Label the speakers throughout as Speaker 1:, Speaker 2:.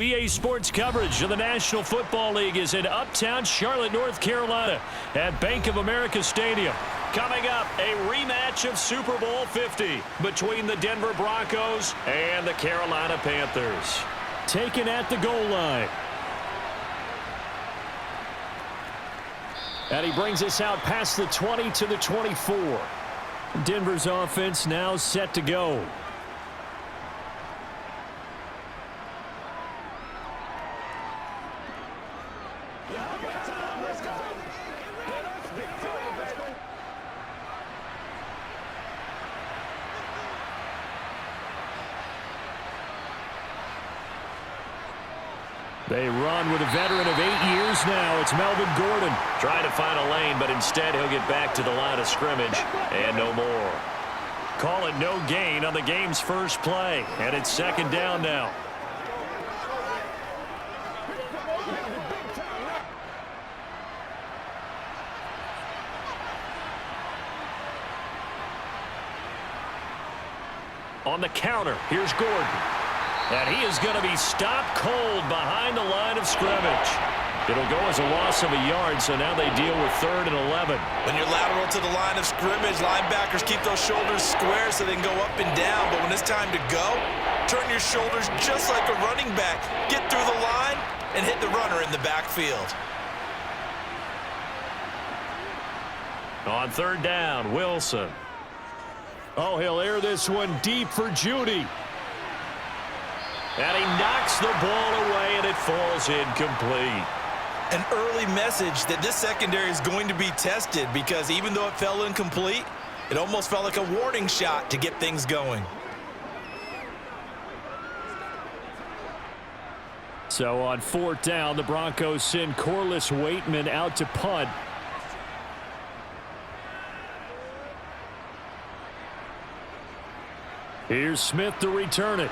Speaker 1: EA Sports coverage of the National Football League is in uptown Charlotte, North Carolina at Bank of America Stadium. Coming up, a rematch of Super Bowl 50 between the Denver Broncos and the Carolina Panthers. Taken at the goal line. And he brings us out past the 20 to the 24. Denver's offense now set to go. They run with a veteran of 8 years now. It's Melvin Gordon. Trying to find a lane, but instead he'll get back to the line of scrimmage and no more. Call it no gain on the game's first play, and it's second down now. On the counter, here's Gordon. And he is going to be stopped cold behind the line of scrimmage. It'll go as a loss of a yard, so now they deal with 3rd and 11.
Speaker 2: When you're lateral to the line of scrimmage, linebackers keep those shoulders square so they can go up and down. But when it's time to go, turn your shoulders just like a running back. Get through the line and hit the runner in the backfield.
Speaker 1: On 3rd down, Wilson. Oh, he'll air this one deep for Judy. And he knocks the ball away, and it falls incomplete.
Speaker 2: An early message that this secondary is going to be tested because even though it fell incomplete, it almost felt like a warning shot to get things going.
Speaker 1: So on 4th down, the Broncos send Corliss Waitman out to punt. Here's Smith to return it.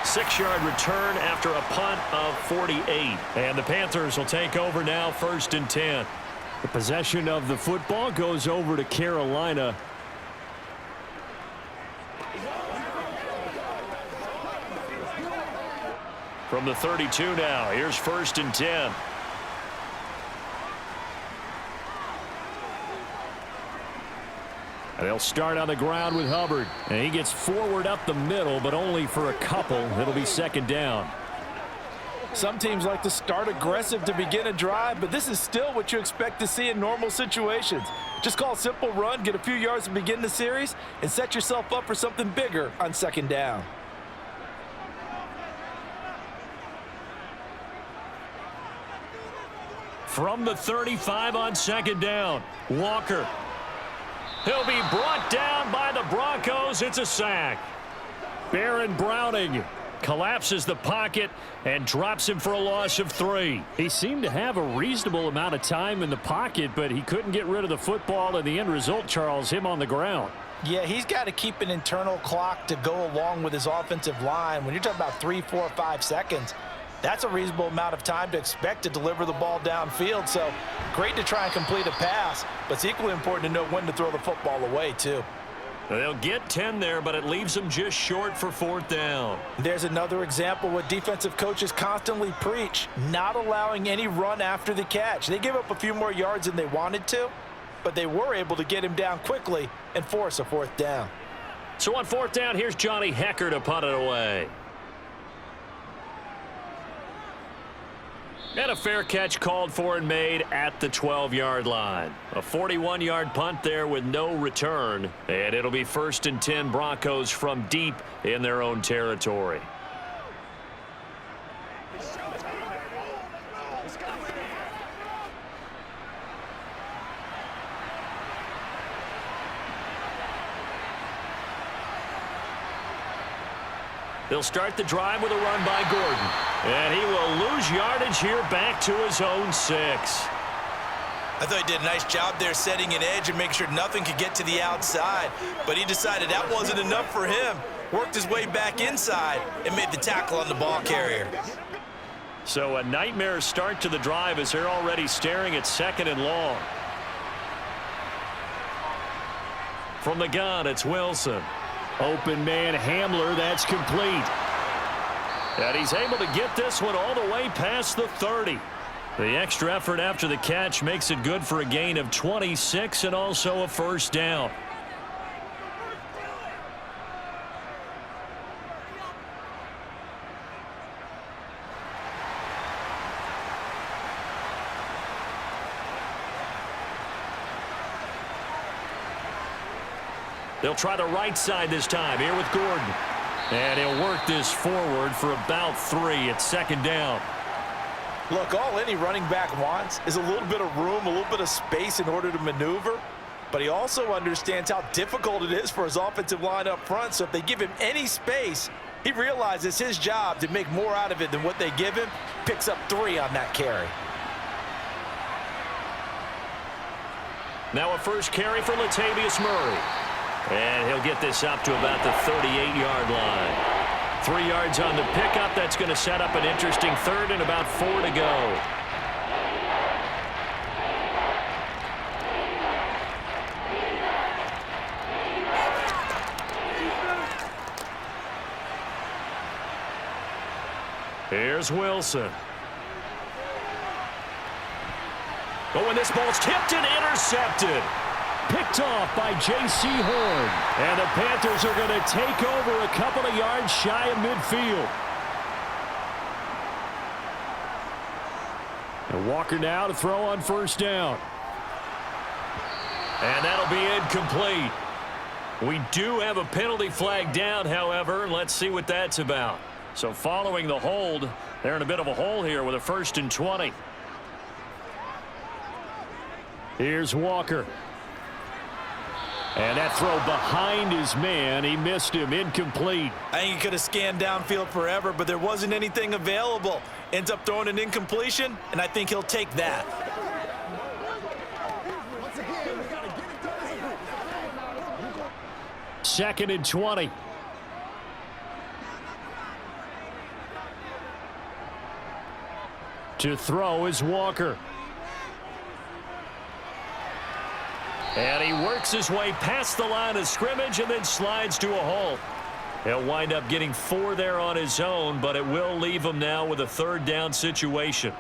Speaker 1: 6-yard return after a punt of 48. And the Panthers will take over now, 1st and 10. The possession of the football goes over to Carolina. From the 32 now, here's 1st and 10. And they'll start on the ground with Hubbard. And he gets forward up the middle, but only for a couple. It'll be 2nd down.
Speaker 3: Some teams like to start aggressive to begin a drive, but this is still what you expect to see in normal situations. Just call a simple run, get a few yards to begin the series, and set yourself up for something bigger on 2nd down.
Speaker 1: From the 35 on 2nd down, Walker. He'll be brought down by the Broncos. It's a sack. Baron Browning collapses the pocket and drops him for a loss of 3. He seemed to have a reasonable amount of time in the pocket, but he couldn't get rid of the football, and the end result, Charles, him on the ground.
Speaker 3: Yeah, he's got to keep an internal clock to go along with his offensive line. When you're talking about 3, 4, 5 seconds, that's a reasonable amount of time to expect to deliver the ball downfield. So great to try and complete a pass, but it's equally important to know when to throw the football away, too.
Speaker 1: They'll get 10 there, but it leaves them just short for 4th down.
Speaker 3: There's another example what defensive coaches constantly preach, not allowing any run after the catch. They gave up a few more yards than they wanted to, but they were able to get him down quickly and force a 4th down.
Speaker 1: So on 4th down, here's Johnny Hecker to punt it away. And a fair catch called for and made at the 12-yard line. A 41-yard punt there with no return. And it'll be 1st and 10 Broncos from deep in their own territory. They'll start the drive with a run by Gordon. And he will lose yardage here back to his own 6.
Speaker 2: I thought he did a nice job there setting an edge and making sure nothing could get to the outside. But he decided that wasn't enough for him. Worked his way back inside and made the tackle on the ball carrier.
Speaker 1: So a nightmare start to the drive as they're already staring at 2nd and long. From the gun, it's Wilson. Open man Hamler, that's complete. And he's able to get this one all the way past the 30. The extra effort after the catch makes it good for a gain of 26 and also a first down. They'll try the right side this time here with Gordon. And he'll work this forward for about 3. It's second down.
Speaker 3: Look, all any running back wants is a little bit of room, a little bit of space in order to maneuver. But he also understands how difficult it is for his offensive line up front. So if they give him any space, he realizes his job to make more out of it than what they give him. Picks up 3 on that carry.
Speaker 1: Now a first carry for Latavius Murray. And he'll get this up to about the 38-yard line. 3 yards on the pickup. That's going to set up an interesting third and about 4 to go. Here's Wilson. Oh, and this ball's tipped and intercepted. Picked off by J.C. Horn. And the Panthers are going to take over a couple of yards shy of midfield. And Walker now to throw on first down. And that'll be incomplete. We do have a penalty flag down, however. Let's see what that's about. So following the hold, they're in a bit of a hole here with a 1st and 20. Here's Walker. And that throw behind his man. He missed him. Incomplete.
Speaker 3: I think he could have scanned downfield forever, but there wasn't anything available. Ends up throwing an incompletion, and I think he'll take that.
Speaker 1: Second and 20. To throw is Walker. And he works his way past the line of scrimmage and then slides to a halt. He'll wind up getting 4 there on his own, but it will leave him now with a 3rd down situation.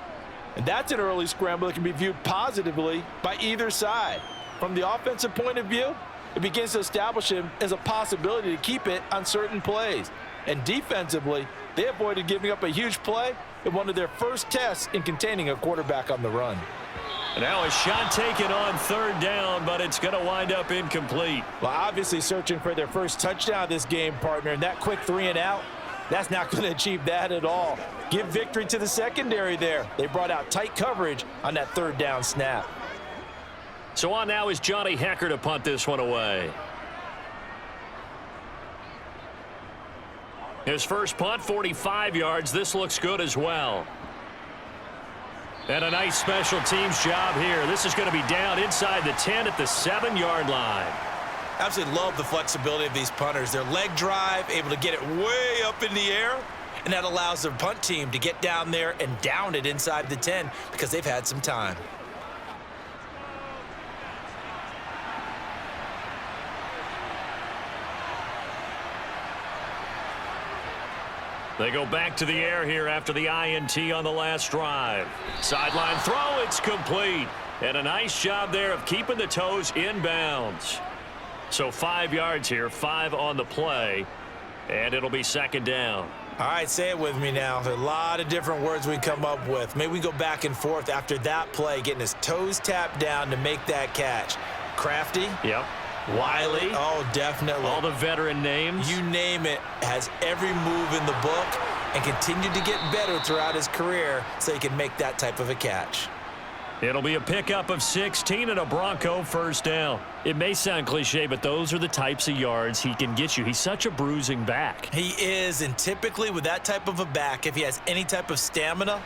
Speaker 3: And that's an early scramble that can be viewed positively by either side. From the offensive point of view, it begins to establish him as a possibility to keep it on certain plays. And defensively, they avoided giving up a huge play in one of their first tests in containing a quarterback on the run.
Speaker 1: Now a shot taken on 3rd down, but it's going to wind up incomplete.
Speaker 3: Well, obviously searching for their first touchdown this game, partner, and that quick 3 and out, that's not going to achieve that at all. Give victory to the secondary there. They brought out tight coverage on that 3rd down snap.
Speaker 1: So on now is Johnny Hecker to punt this one away. His first punt, 45 yards. This looks good as well. And a nice special teams job here. This is going to be down inside the 10 at the 7-yard line.
Speaker 2: Absolutely love the flexibility of these punters. Their leg drive, able to get it way up in the air, and that allows their punt team to get down there and down it inside the 10 because they've had some time.
Speaker 1: They go back to the air here after the INT on the last drive. Sideline throw, it's complete. And a nice job there of keeping the toes inbounds. So 5 yards here, 5 on the play, and it'll be 2nd down.
Speaker 3: All right, say it with me now. There are a lot of different words we come up with. Maybe we go back and forth after that play, getting his toes tapped down to make that catch. Crafty.
Speaker 1: Yep.
Speaker 3: Wiley. Oh, definitely.
Speaker 1: All the veteran names.
Speaker 3: You name it. Has every move in the book and continued to get better throughout his career so he can make that type of a catch.
Speaker 1: It'll be a pickup of 16 and a Bronco 1st down. It may sound cliche, but those are the types of yards he can get you. He's such a bruising back.
Speaker 3: He is, and typically with that type of a back, if he has any type of stamina,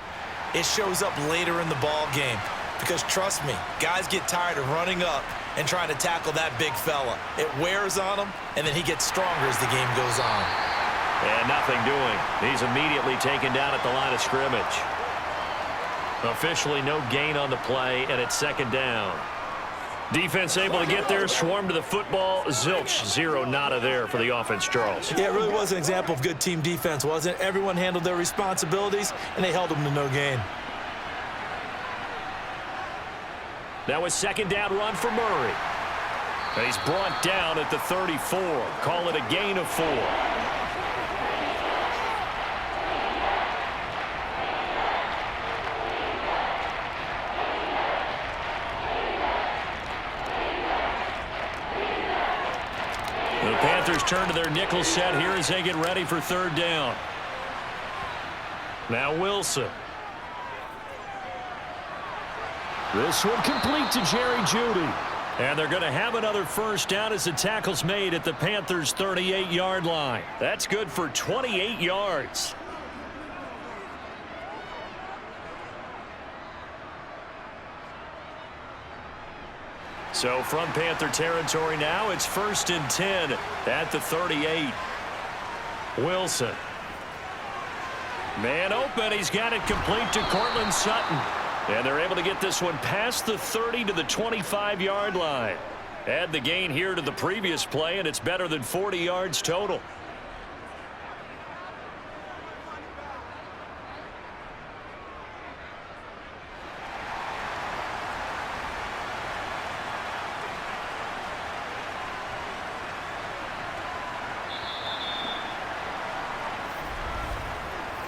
Speaker 3: it shows up later in the ball game. Because trust me, guys get tired of running up and trying to tackle that big fella. It wears on him, and then he gets stronger as the game goes on.
Speaker 1: And nothing doing. He's immediately taken down at the line of scrimmage. Officially no gain on the play, and it's 2nd down. Defense able to get there, swarm to the football. Zilch, zero, nada there for the offense, Charles.
Speaker 3: Yeah, it really was an example of good team defense, wasn't it? Everyone handled their responsibilities, and they held them to no gain.
Speaker 1: Now a second down run for Murray. And he's brought down at the 34. Call it a gain of 4. The Panthers turn to their nickel set here as they get ready for third down. Now Wilson. This one complete to Jerry Jeudy. And they're going to have another first down as the tackle's made at the Panthers' 38-yard line. That's good for 28 yards. So from Panther territory now, it's 1st and 10 at the 38. Wilson. Man open. He's got it complete to Cortland Sutton. And they're able to get this one past the 30 to the 25-yard line. Add the gain here to the previous play, and it's better than 40 yards total.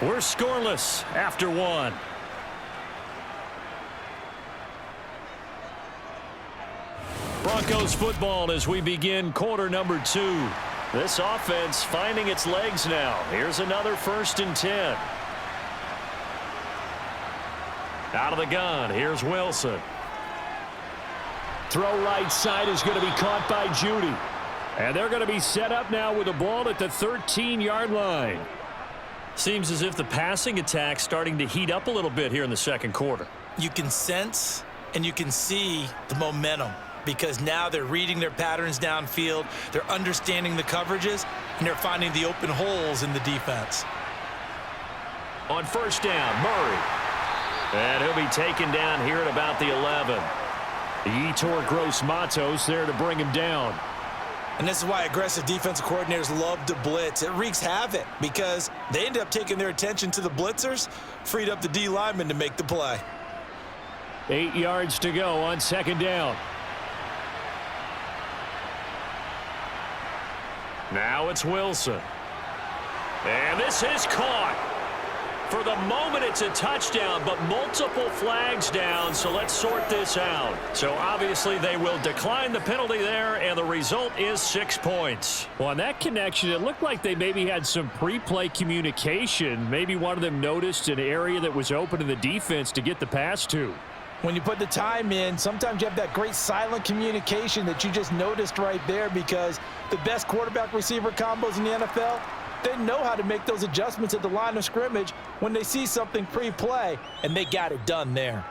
Speaker 1: We're scoreless after 1. Broncos football as we begin quarter number 2. This offense finding its legs now. Here's another 1st and 10. Out of the gun. Here's Wilson. Throw right side is going to be caught by Jeudy. And they're going to be set up now with the ball at the 13-yard line. Seems as if the passing attack's starting to heat up a little bit here in the second quarter.
Speaker 3: You can sense and you can see the momentum because now they're reading their patterns downfield, they're understanding the coverages, and they're finding the open holes in the defense.
Speaker 1: On first down, Murray. And he'll be taken down here at about the 11. Yetur Gross-Matos there to bring him down.
Speaker 3: And this is why aggressive defensive coordinators love to blitz. It wreaks havoc because they end up taking their attention to the blitzers, freed up the D lineman to make the play.
Speaker 1: 8 yards to go on second down. Now it's Wilson. And this is caught. For the moment, it's a touchdown, but multiple flags down, so let's sort this out. So obviously they will decline the penalty there, and the result is 6 points. Well, on that connection, it looked like they maybe had some pre-play communication. Maybe one of them noticed an area that was open in the defense to get the pass to.
Speaker 3: When you put the time in, sometimes you have that great silent communication that you just noticed right there because the best quarterback-receiver combos in the NFL, they know how to make those adjustments at the line of scrimmage when they see something pre-play, and they got it done there.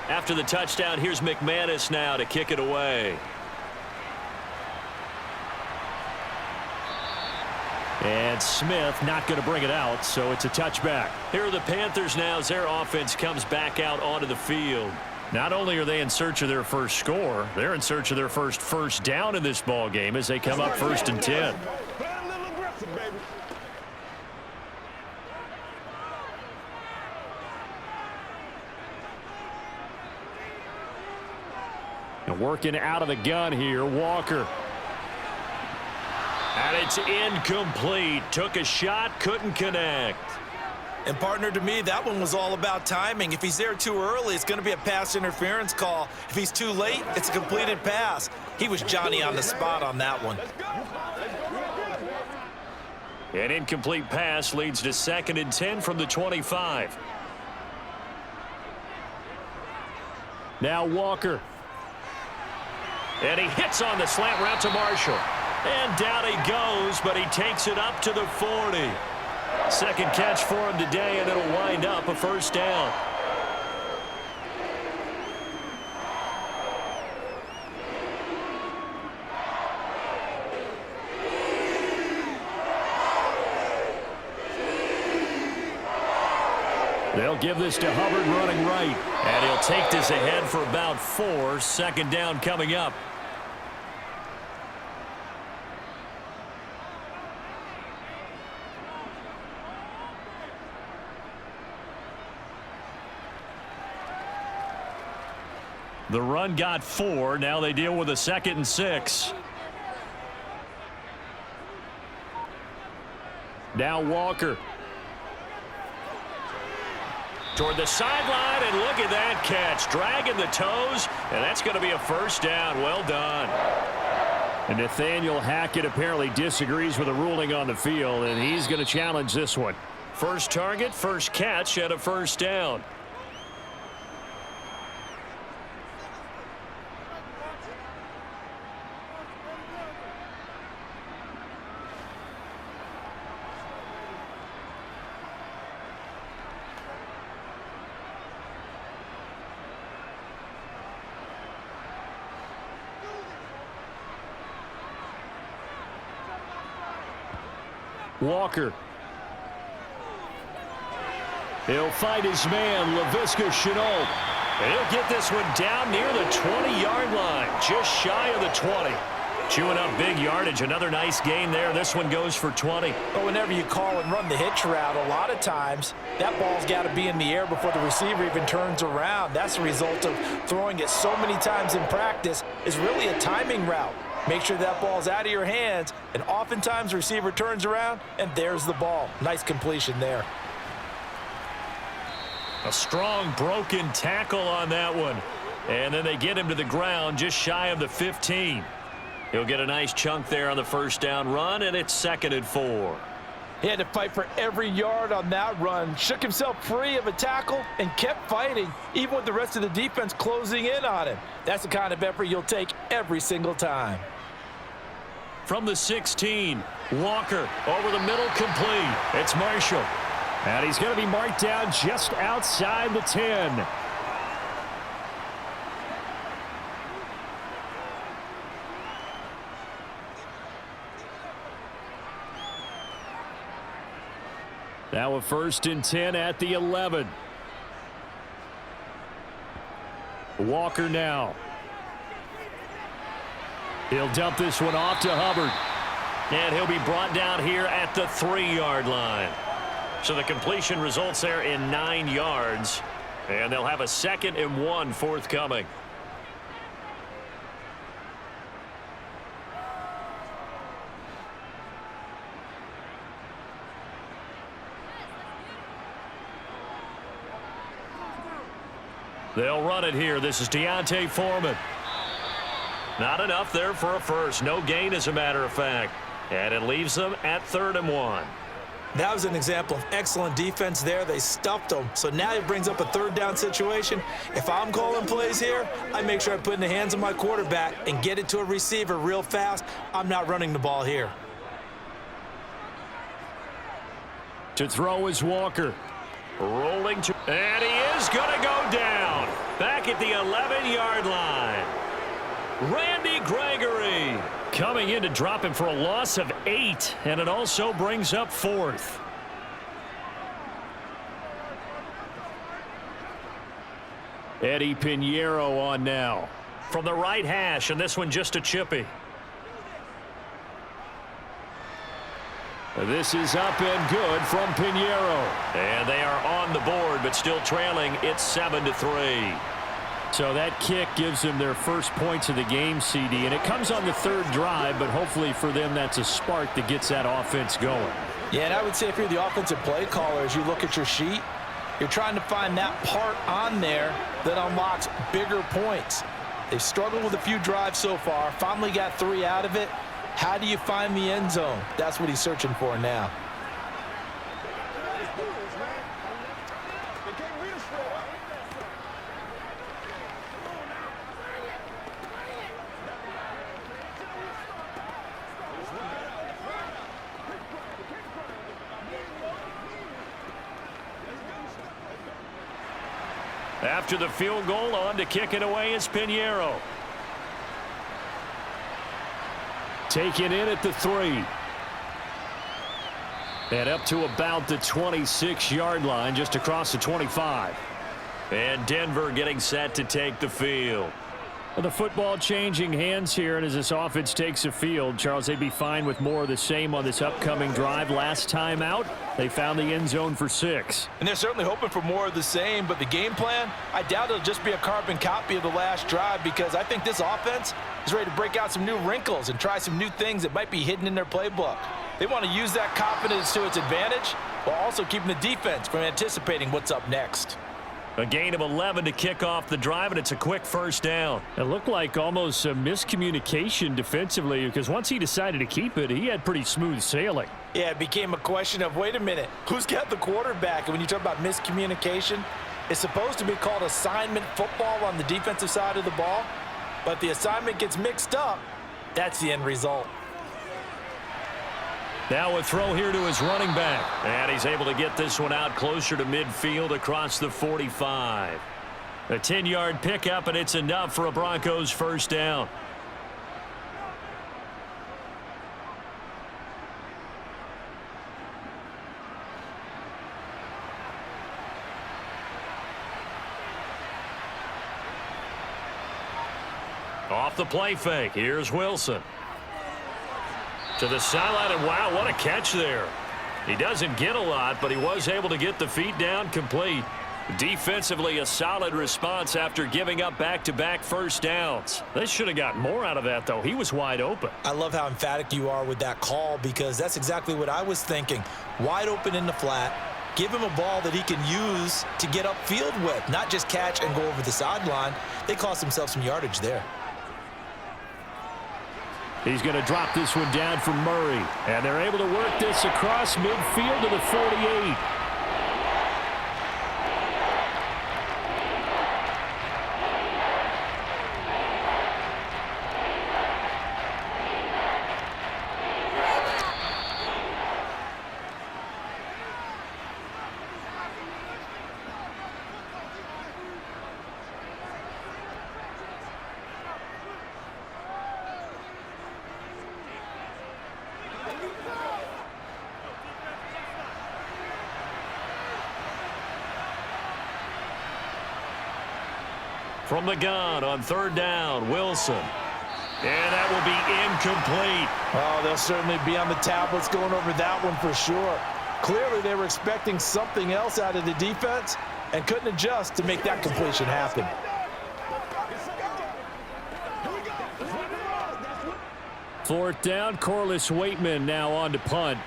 Speaker 1: After the touchdown, here's McManus now to kick it away. And Smith not going to bring it out, so it's a touchback. Here are the Panthers now as their offense comes back out onto the field. Not only are they in search of their first score, they're in search of their first down in this ball game as they come up 1st and 10. Working out of the gun here, Walker. And it's incomplete. Took a shot, couldn't connect.
Speaker 2: And partner, to me, that one was all about timing. If he's there too early, it's going to be a pass interference call. If he's too late, it's a completed pass. He was Johnny on the spot on that one.
Speaker 1: An incomplete pass leads to 2nd and 10 from the 25. Now Walker. And he hits on the slant route to Marshall. And down he goes, but he takes it up to the 40. Second catch for him today, and it'll wind up a first down. They'll give this to Hubbard running right. And he'll take this ahead for about 4. 2nd down coming up. The run got 4. Now they deal with a 2nd and 6. Now Walker. Toward the sideline, and look at that catch. Dragging the toes, and that's going to be a first down. Well done. And Nathaniel Hackett apparently disagrees with the ruling on the field, and he's going to challenge this one. First target, first catch, and a first down. Walker. He'll fight his man, Laviska Shenault. And he'll get this one down near the 20-yard line, just shy of the 20. Chewing up big yardage. Another nice gain there. This one goes for 20.
Speaker 3: But whenever you call and run the hitch route, a lot of times that ball's got to be in the air before the receiver even turns around. That's a result of throwing it so many times in practice. Is really a timing route. Make sure that ball's out of your hands, and oftentimes the receiver turns around, and there's the ball. Nice completion there.
Speaker 1: A strong broken tackle on that one. And then they get him to the ground just shy of the 15. He'll get a nice chunk there on the first down run, and it's 2nd and 4.
Speaker 3: He had to fight for every yard on that run. Shook himself free of a tackle and kept fighting, even with the rest of the defense closing in on him. That's the kind of effort you'll take every single time.
Speaker 1: From the 16, Walker over the middle, complete. It's Marshall. And he's going to be marked down just outside the 10. Now a 1st and 10 at the 11. Walker now. He'll dump this one off to Hubbard. And he'll be brought down here at the 3-yard line. So the completion results there in 9 yards. And they'll have a 2nd and 1 forthcoming. They'll run it here. This is Deontay Foreman. Not enough there for a first. No gain, as a matter of fact. And it leaves them at 3rd and 1.
Speaker 2: That was an example of excellent defense there. They stuffed them. So now it brings up a 3rd down situation. If I'm calling plays here, I make sure I put it in the hands of my quarterback and get it to a receiver real fast. I'm not running the ball here.
Speaker 1: To throw is Walker. Rolling to, and he is going to go down. Back at the 11-yard line. Randy Gregory coming in to drop him for a loss of 8, and it also brings up 4th. Eddie Pinheiro on now. From the right hash, and this one just a chippy. This is up and good from Pinheiro. And they are on the board, but still trailing. It's 7-3. So that kick gives them their first points of the game, CD. And it comes on the 3rd drive, but hopefully for them that's a spark that gets that offense going.
Speaker 3: Yeah, and I would say if you're the offensive play caller, as you look at your sheet, you're trying to find that part on there that unlocks bigger points. They've struggled with a few drives so far, finally got 3 out of it. How do you find the end zone? That's what he's searching for now.
Speaker 1: After the field goal, on to kick it away is Pinheiro. Taken in at the 3. And up to about the 26-yard line, just across the 25. And Denver getting set to take the field. Well, the football changing hands here, and as this offense takes the field, Charles, they'd be fine with more of the same on this upcoming drive. Last time out, they found the end zone for 6.
Speaker 3: And they're certainly hoping for more of the same, but the game plan, I doubt it'll just be a carbon copy of the last drive, because I think this offense is ready to break out some new wrinkles and try some new things that might be hidden in their playbook. They want to use that confidence to its advantage while also keeping the defense from anticipating what's up next.
Speaker 1: A gain of 11 to kick off the drive, and it's a quick first down. It looked like almost a miscommunication defensively, because once he decided to keep it, he had pretty smooth sailing.
Speaker 3: Yeah, it became a question of, wait a minute, who's got the quarterback? And when you talk about miscommunication, it's supposed to be called assignment football on the defensive side of the ball, but the assignment gets mixed up. That's the end result.
Speaker 1: Now a throw here to his running back. And he's able to get this one out closer to midfield across the 45. A 10-yard pickup, and it's enough for a Broncos first down. Off the play fake, here's Wilson. To the sideline, and wow, what a catch there. He doesn't get a lot, but he was able to get the feet down complete. Defensively, a solid response after giving up back-to-back first downs. They should have got more out of that, though. He was wide open.
Speaker 3: I love how emphatic you are with that call, because that's exactly what I was thinking. Wide open in the flat. Give him a ball that he can use to get upfield with, not just catch and go over the sideline. They cost themselves some yardage there.
Speaker 1: He's going to drop this one down for Murray. And they're able to work this across midfield to the 48. From the gun on third down, Wilson. And that will be incomplete.
Speaker 3: Oh, they'll certainly be on the tablets going over that one for sure. Clearly, they were expecting something else out of the defense and couldn't adjust to make that completion happen.
Speaker 1: Fourth down, Corliss Waitman now on to punt.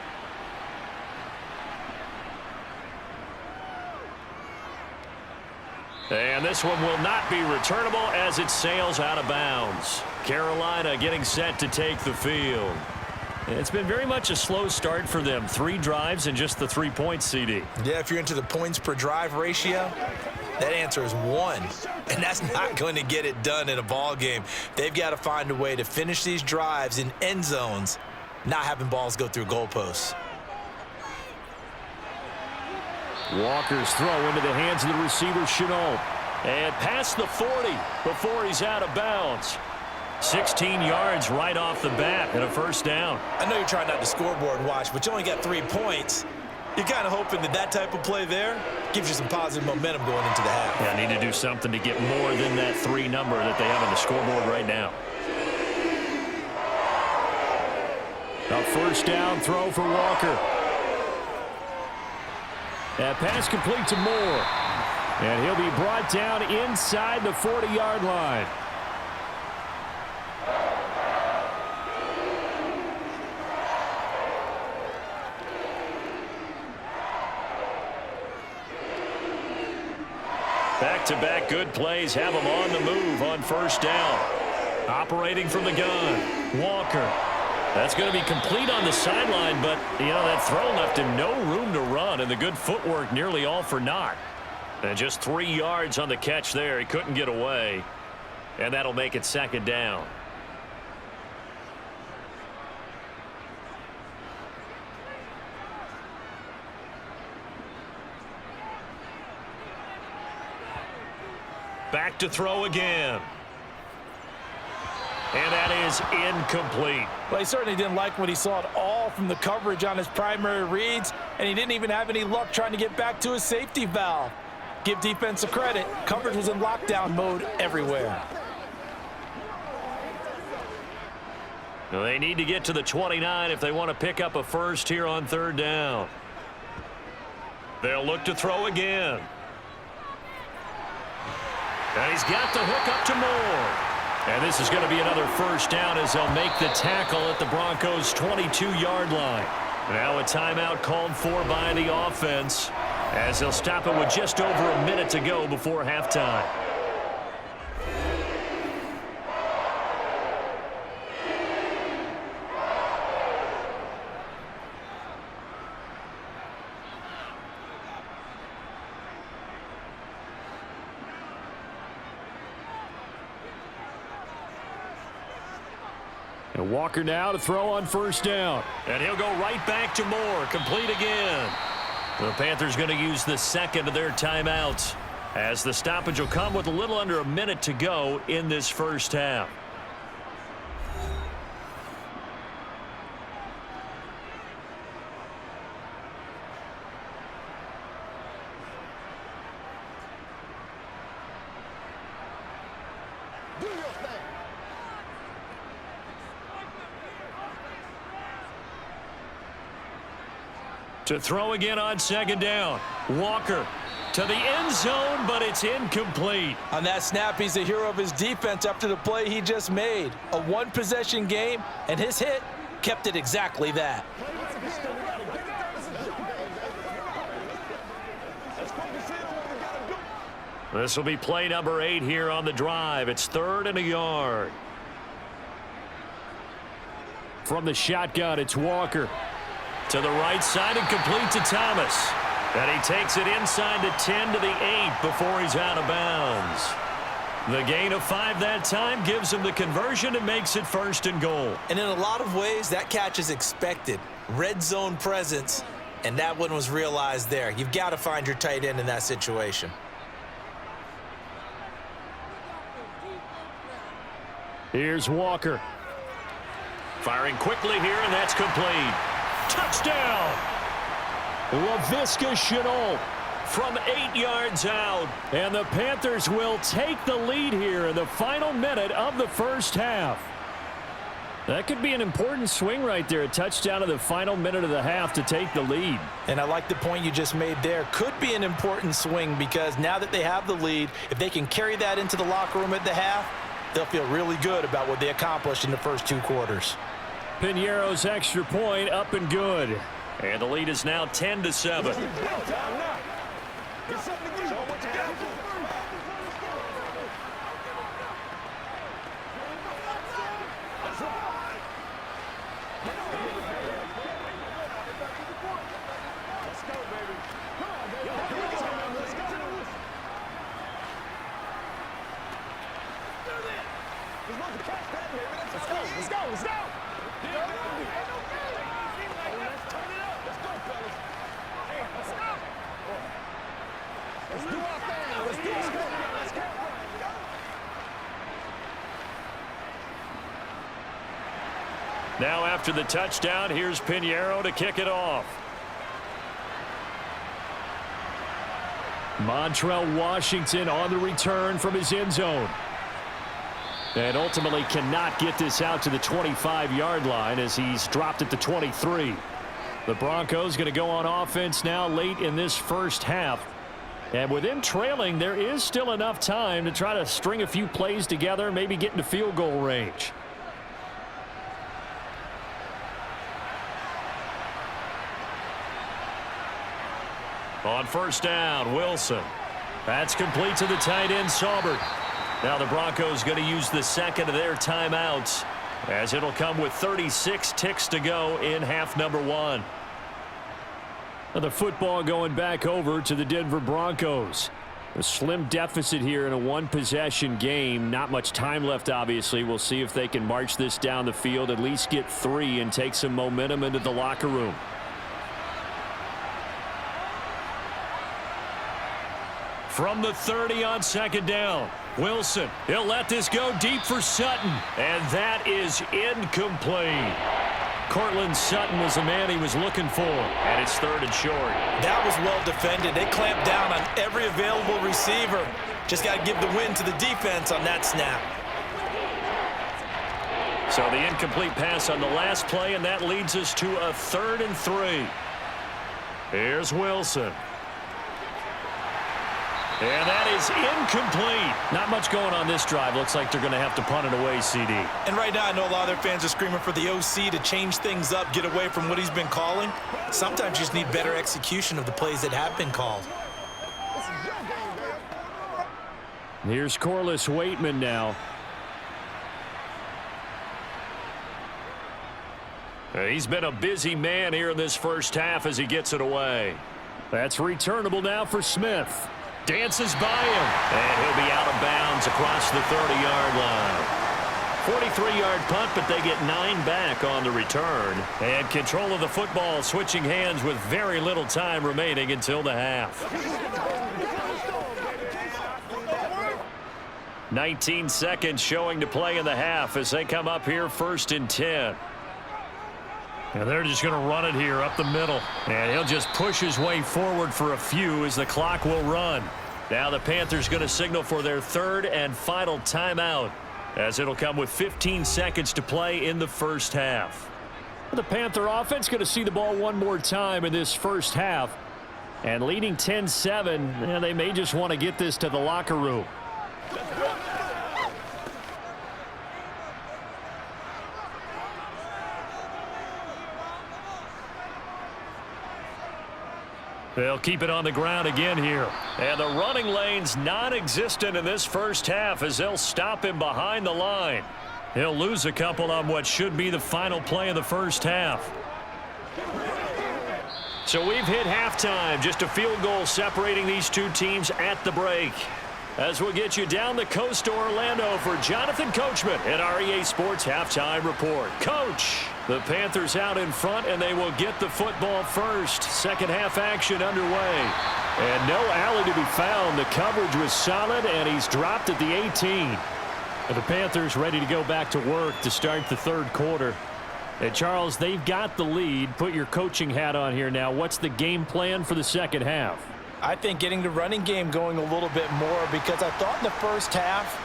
Speaker 1: And this one will not be returnable as it sails out of bounds. Carolina getting set to take the field. It's been very much a slow start for them. 3 drives and just the 3 points, CD.
Speaker 3: Yeah, if you're into the points per drive ratio, that answer is 1. And that's not going to get it done in a ball game. They've got to find a way to finish these drives in end zones, not having balls go through goalposts.
Speaker 1: Walker's throw into the hands of the receiver, Chenault. And past the 40 before he's out of bounds. 16 yards right off the bat and a first down.
Speaker 3: I know you're trying not to scoreboard watch, but you only got 3 points. You're kind of hoping that that type of play there gives you some positive momentum going into the half.
Speaker 1: Yeah, I need to do something to get more than that 3 number that they have on the scoreboard right now. A first down throw for Walker. That pass complete to Moore. And he'll be brought down inside the 40-yard line. Back-to-back good plays have him on the move on first down. Operating from the gun, Walker. That's going to be complete on the sideline, but, that throw left him no room to run, and the good footwork nearly all for naught. And just 3 yards on the catch there. He couldn't get away, and that'll make it second down. Back to throw again. And that is incomplete.
Speaker 3: Well, he certainly didn't like what he saw at all from the coverage on his primary reads, and he didn't even have any luck trying to get back to his safety valve. Give defense a credit. Coverage was in lockdown mode everywhere.
Speaker 1: Well, they need to get to the 29 if they want to pick up a first here on third down. They'll look to throw again. And he's got the hook up to Moore. And this is going to be another first down as they'll make the tackle at the Broncos' 22-yard line. Now a timeout called for by the offense as they'll stop it with just over a minute to go before halftime. And Walker now to throw on first down. And he'll go right back to Moore. Complete again. The Panthers going to use the second of their timeouts as the stoppage will come with a little under a minute to go in this first half. To throw again on second down. Walker to the end zone, but it's incomplete.
Speaker 3: On that snap, he's the hero of his defense after the play he just made. A one-possession game, and his hit kept it exactly that.
Speaker 1: This will be play number 8 here on the drive. It's 3rd and a yard. From the shotgun, it's Walker. To the right side and complete to Thomas. And he takes it inside the 10 to the 8 before he's out of bounds. The gain of 5 that time gives him the conversion and makes it 1st and goal.
Speaker 3: And in a lot of ways, that catch is expected. Red zone presence, and that one was realized there. You've got to find your tight end in that situation.
Speaker 1: Here's Walker. Firing quickly here, and that's complete. Touchdown! Laviska Shenault from 8 yards out. And the Panthers will take the lead here in the final minute of the first half. That could be an important swing right there. A touchdown in the final minute of the half to take the lead.
Speaker 3: And I like the point you just made there. Could be an important swing because now that they have the lead, if they can carry that into the locker room at the half, they'll feel really good about what they accomplished in the first 2 quarters.
Speaker 1: Piñeiro's extra point up and good. And the lead is now 10-7.
Speaker 4: Let's go.
Speaker 1: Now after the touchdown, here's Piñeiro to kick it off. Montrell Washington on the return from his end zone. And ultimately cannot get this out to the 25-yard line as he's dropped at the 23. The Broncos going to go on offense now late in this first half. And with them trailing, there is still enough time to try to string a few plays together, maybe get into field goal range. On first down, Wilson. That's complete to the tight end, Saubert. Now the Broncos going to use the second of their timeouts, as it'll come with 36 ticks to go in half number 1. The football going back over to the Denver Broncos. A slim deficit here in a one-possession game. Not much time left, obviously. We'll see if they can march this down the field, at least get 3, and take some momentum into the locker room. From the 30 on second down, Wilson. He'll let this go deep for Sutton, and that is incomplete. Cortland Sutton was the man he was looking for, and it's 3rd and short.
Speaker 3: That was well defended. They clamped down on every available receiver. Just got to give the win to the defense on that snap.
Speaker 1: So the incomplete pass on the last play, and that leads us to a 3rd and 3. Here's Wilson. And that is incomplete. Not much going on this drive. Looks like they're going to have to punt it away, CD.
Speaker 3: And right now, I know a lot of their fans are screaming for the OC to change things up, get away from what he's been calling. Sometimes you just need better execution of the plays that have been called.
Speaker 1: Here's Corliss Waitman now. He's been a busy man here in this first half as he gets it away. That's returnable now for Smith. Dances by him, and he'll be out of bounds across the 30-yard line. 43-yard punt, but they get 9 back on the return. And control of the football switching hands with very little time remaining until the half. 19 seconds showing to play in the half as they come up here 1st and 10. And they're just going to run it here up the middle. And he'll just push his way forward for a few as the clock will run. Now the Panthers going to signal for their 3rd and final timeout, as it'll come with 15 seconds to play in the first half. The Panther offense going to see the ball one more time in this first half. And leading 10-7, and they may just want to get this to the locker room. They'll keep it on the ground again here. And the running lane's non-existent in this first half as they'll stop him behind the line. He'll lose a couple on what should be the final play of the first half. So we've hit halftime. Just a field goal separating these two teams at the break. As we'll get you down the coast to Orlando for Jonathan Coachman at our EA Sports Halftime Report. Coach, the Panthers out in front, and they will get the football first. Second half action underway. And no alley to be found. The coverage was solid, and he's dropped at the 18. The Panthers ready to go back to work to start the 3rd quarter. And Charles, they've got the lead. Put your coaching hat on here now. What's the game plan for the second half?
Speaker 3: I think getting the running game going a little bit more, because I thought in the first half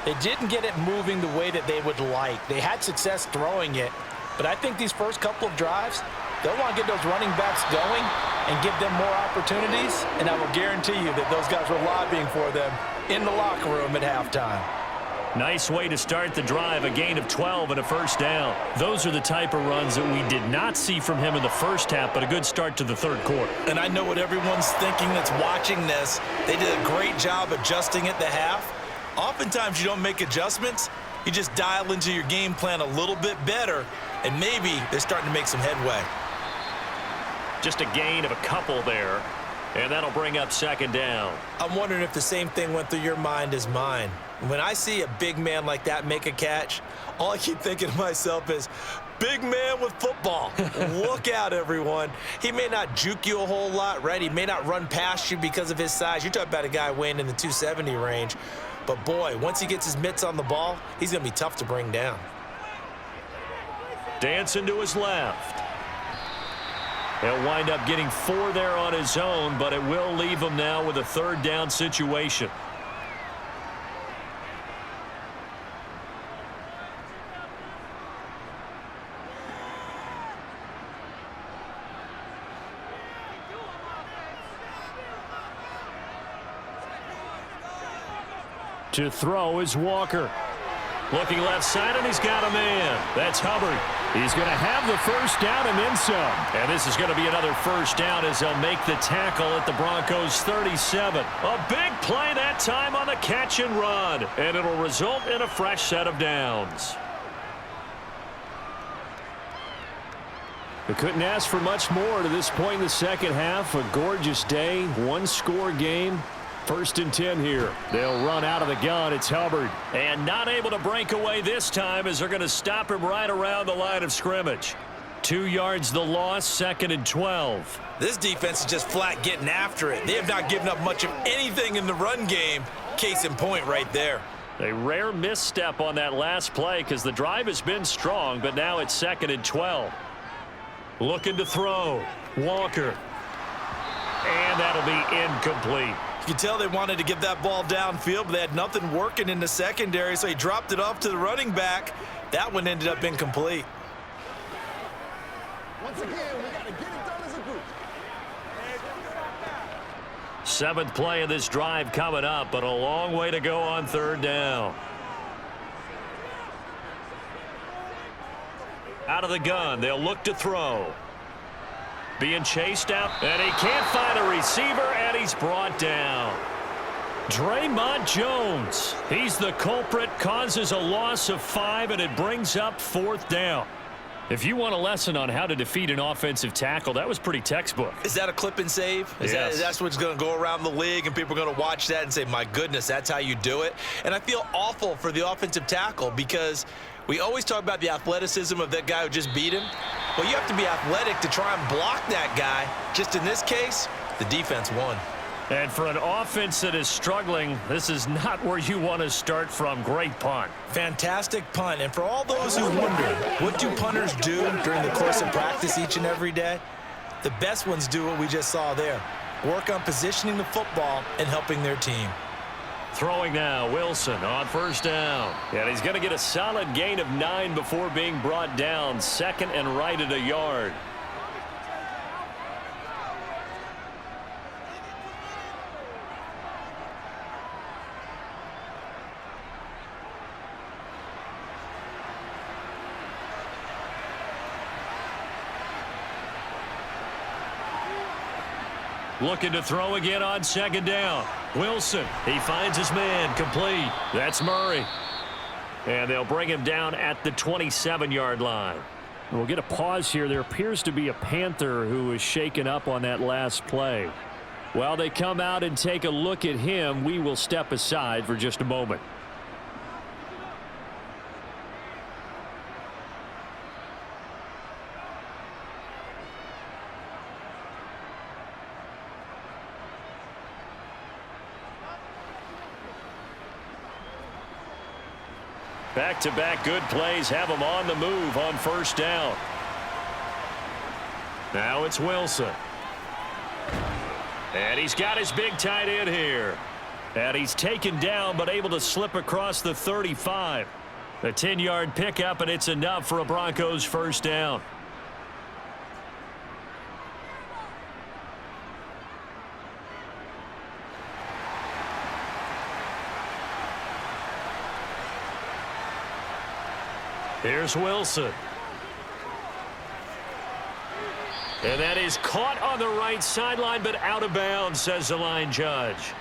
Speaker 3: they didn't get it moving the way that they would like. They had success throwing it, but I think these first couple of drives, they'll want to get those running backs going and give them more opportunities, and I will guarantee you that those guys were lobbying for them in the locker room at halftime.
Speaker 1: Nice way to start the drive, a gain of 12 and a first down. Those are the type of runs that we did not see from him in the first half, but a good start to the 3rd quarter.
Speaker 3: And I know what everyone's thinking that's watching this. They did a great job adjusting at the half. Oftentimes you don't make adjustments. You just dial into your game plan a little bit better, and maybe they're starting to make some headway.
Speaker 1: Just a gain of a couple there, and that'll bring up 2nd down.
Speaker 3: I'm wondering if the same thing went through your mind as mine. When I see a big man like that make a catch, all I keep thinking to myself is, big man with football. Look out, everyone. He may not juke you a whole lot, right? He may not run past you because of his size. You're talking about a guy weighing in the 270 range. But, boy, once he gets his mitts on the ball, he's going to be tough to bring down.
Speaker 1: Dancing to his left. He'll wind up getting 4 there on his own, but it will leave him now with a 3rd down situation. To throw is Walker. Looking left side, and he's got a man. That's Hubbard. He's going to have the first down and then some. And this is going to be another first down as they'll make the tackle at the Broncos' 37. A big play that time on the catch and run. And it'll result in a fresh set of downs. They couldn't ask for much more to this point in the second half. A gorgeous day, one-score game. 1st and 10 here. They'll run out of the gun. It's Hubbard. And not able to break away this time as they're going to stop him right around the line of scrimmage. 2 yards the loss, 2nd and 12.
Speaker 2: This defense is just flat getting after it. They have not given up much of anything in the run game. Case in point right there.
Speaker 1: A rare misstep on that last play because the drive has been strong, but now it's 2nd and 12. Looking to throw. Walker. And that'll be incomplete.
Speaker 2: You can tell they wanted to get that ball downfield, but they had nothing working in the secondary, so he dropped it off to the running back. That one ended up incomplete.
Speaker 4: Once again, we got to get it done as a group.
Speaker 1: 7th play of this drive coming up, but a long way to go on 3rd down. Out of the gun, they'll look to throw. Being chased out, and he can't find a receiver, and he's brought down. Draymond Jones, he's the culprit, causes a loss of 5, and it brings up 4th down. If you want a lesson on how to defeat an offensive tackle, that was pretty textbook.
Speaker 2: Is that a clip and save?
Speaker 1: Yes.
Speaker 2: That's what's going to go around the league, and people are going to watch that and say, my goodness, that's how you do it. And I feel awful for the offensive tackle because we always talk about the athleticism of that guy who just beat him. Well, you have to be athletic to try and block that guy. Just in this case, the defense won.
Speaker 1: And for an offense that is struggling, this is not where you want to start from. Great punt.
Speaker 2: Fantastic punt. And for all those who wonder, what do punters do during the course of practice each and every day? The best ones do what we just saw there. Work on positioning the football and helping their team.
Speaker 1: Throwing now, Wilson on 1st down. And he's going to get a solid gain of 9 before being brought down. 2nd and right at a yard. Looking to throw again on 2nd down. Wilson, he finds his man, complete. That's Murray. And they'll bring him down at the 27-yard line. We'll get a pause here. There appears to be a Panther who was shaken up on that last play. While they come out and take a look at him, we will step aside for just a moment. Back-to-back good plays have him on the move on 1st down. Now it's Wilson. And he's got his big tight end here. And he's taken down but able to slip across the 35. A 10-yard pickup, and it's enough for a Broncos 1st down. Here's Wilson. And that is caught on the right sideline, but out of bounds, says the line judge.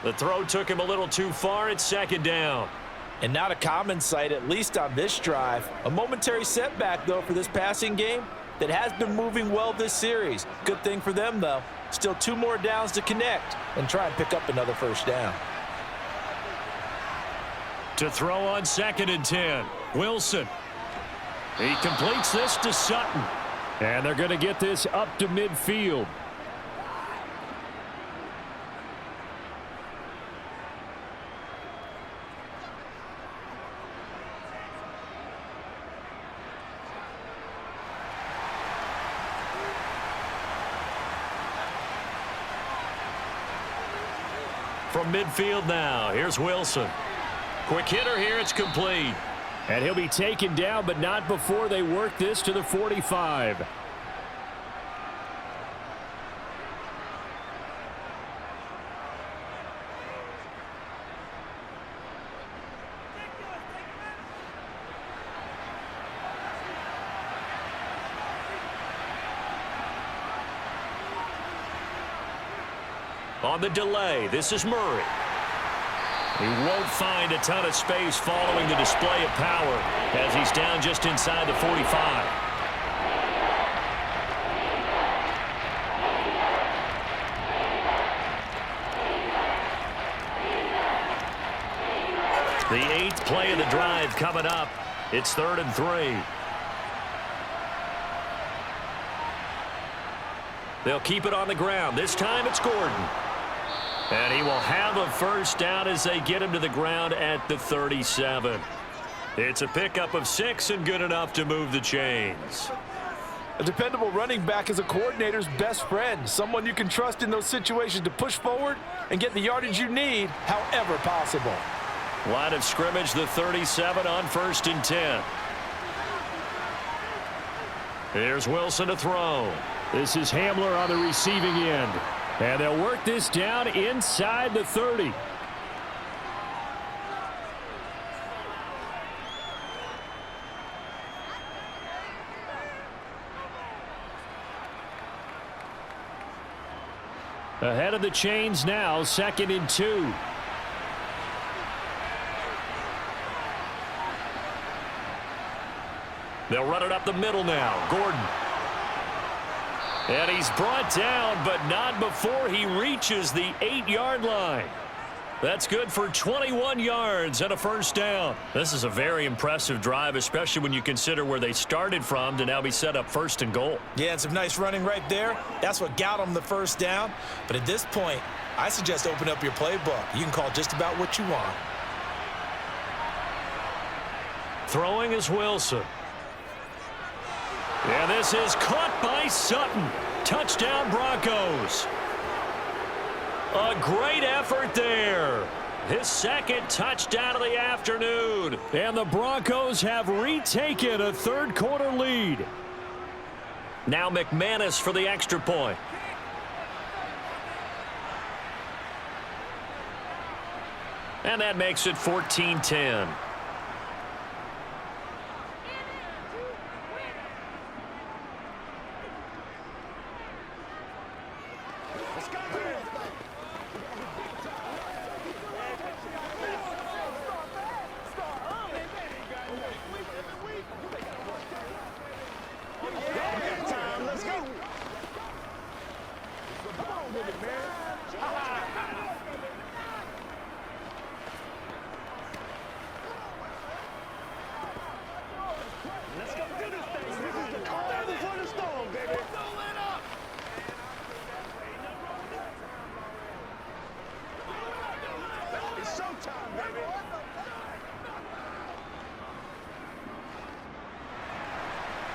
Speaker 1: The throw took him a little too far. It's 2nd down.
Speaker 3: And not a common sight, at least on this drive. A momentary setback, though, for this passing game that has been moving well this series. Good thing for them, though. Still 2 more downs to connect and try and pick up another 1st down.
Speaker 1: To throw on 2nd and 10. Wilson. He completes this to Sutton. And they're going to get this up to midfield. From midfield now, here's Wilson. Quick hitter here, it's complete. And he'll be taken down, but not before they work this to the 45. On the delay, this is Murray. He won't find a ton of space following the display of power as he's down just inside the 45. The 8th play of the drive coming up. It's 3rd and 3. They'll keep it on the ground. This time it's Gordon. And he will have a first down as they get him to the ground at the 37. It's a pickup of 6 and good enough to move the chains.
Speaker 3: A dependable running back is a coordinator's best friend, someone you can trust in those situations to push forward and get the yardage you need however possible.
Speaker 1: Line of scrimmage, the 37 on 1st and 10. Here's Wilson to throw. This is Hamler on the receiving end. And they'll work this down inside the 30. Ahead of the chains now, 2nd and 2. They'll run it up the middle now. Gordon. And he's brought down, but not before he reaches the 8-yard line. That's good for 21 yards and a first down. This is a very impressive drive, especially when you consider where they started from to now be set up 1st and goal.
Speaker 3: Yeah, and some nice running right there. That's what got them the first down. But at this point, I suggest open up your playbook. You can call just about what you want.
Speaker 1: Throwing is Wilson. And this is caught by Sutton. Touchdown, Broncos. A great effort there. His 2nd touchdown of the afternoon. And the Broncos have retaken a 3rd quarter lead. Now McManus for the extra point. And that makes it 14-10.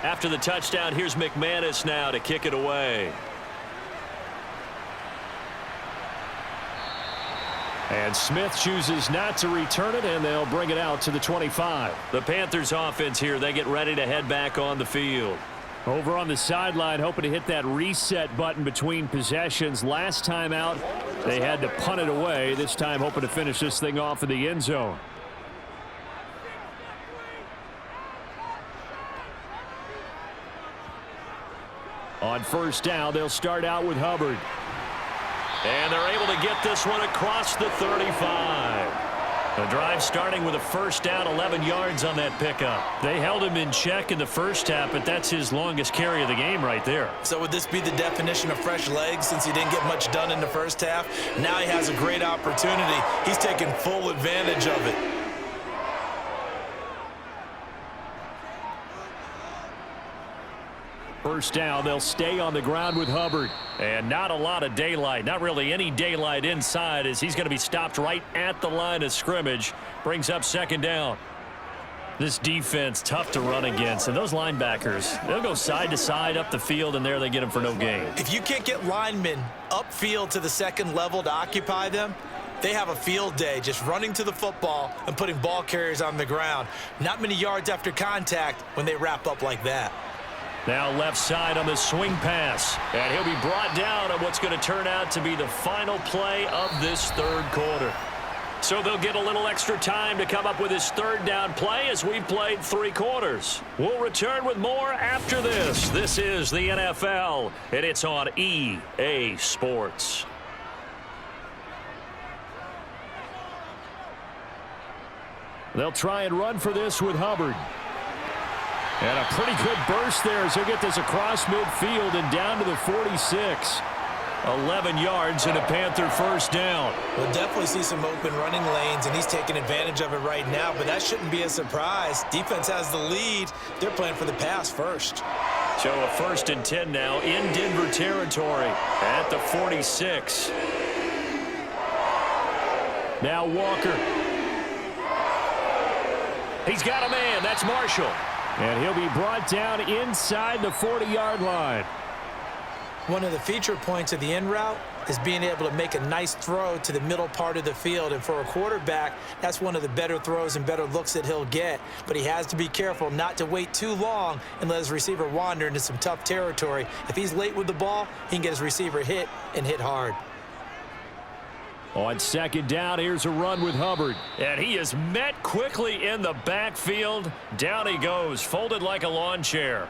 Speaker 1: After the touchdown, here's McManus now to kick it away. And Smith chooses not to return it, and they'll bring it out to the 25. The Panthers offense here, they get ready to head back on the field. Over on the sideline, hoping to hit that reset button between possessions. Last time out, they had to punt it away. This time, hoping to finish this thing off in the end zone. On first down, they'll start out with Hubbard. And they're able to get this one across the 35. The drive starting with a first down, 11 yards on that pickup. They held him in check in the first half, but that's his longest carry of the game right there.
Speaker 3: So would this be the definition of fresh legs since he didn't get much done in the first half? Now he has a great opportunity. He's taking full advantage of it.
Speaker 1: First down, they'll stay on the ground with Hubbard. And not a lot of daylight, not really any daylight inside as he's going to be stopped right at the line of scrimmage. Brings up second down. This defense, tough to run against. And those linebackers, they'll go side to side up the field, and there they get them for no gain.
Speaker 3: If you can't get linemen upfield to the second level to occupy them, they have a field day just running to the football and putting ball carriers on the ground. Not many yards after contact when they wrap up like that.
Speaker 1: Now left side on the swing pass. And he'll be brought down on what's going to turn out to be the final play of this third quarter. So they'll get a little extra time to come up with his third down play as we've played 3 quarters. We'll return with more after this. This is the NFL, and it's on EA Sports. They'll try and run for this with Hubbard. And a pretty good burst there as he'll get this across midfield and down to the 46. 11 yards and a Panther first down.
Speaker 3: We'll definitely see some open running lanes, and he's taking advantage of it right now, but that shouldn't be a surprise. Defense has the lead. They're playing for the pass first.
Speaker 1: So a 1st and 10 now in Denver territory at the 46. Now Walker. He's got a man. That's Marshall. And he'll be brought down inside the 40-yard line.
Speaker 3: One of the feature points of the in route is being able to make a nice throw to the middle part of the field. And for a quarterback, that's one of the better throws and better looks that he'll get. But he has to be careful not to wait too long and let his receiver wander into some tough territory. If he's late with the ball, he can get his receiver hit and hit hard.
Speaker 1: On 2nd down, here's a run with Hubbard. And he is met quickly in the backfield. Down he goes, folded like a lawn chair.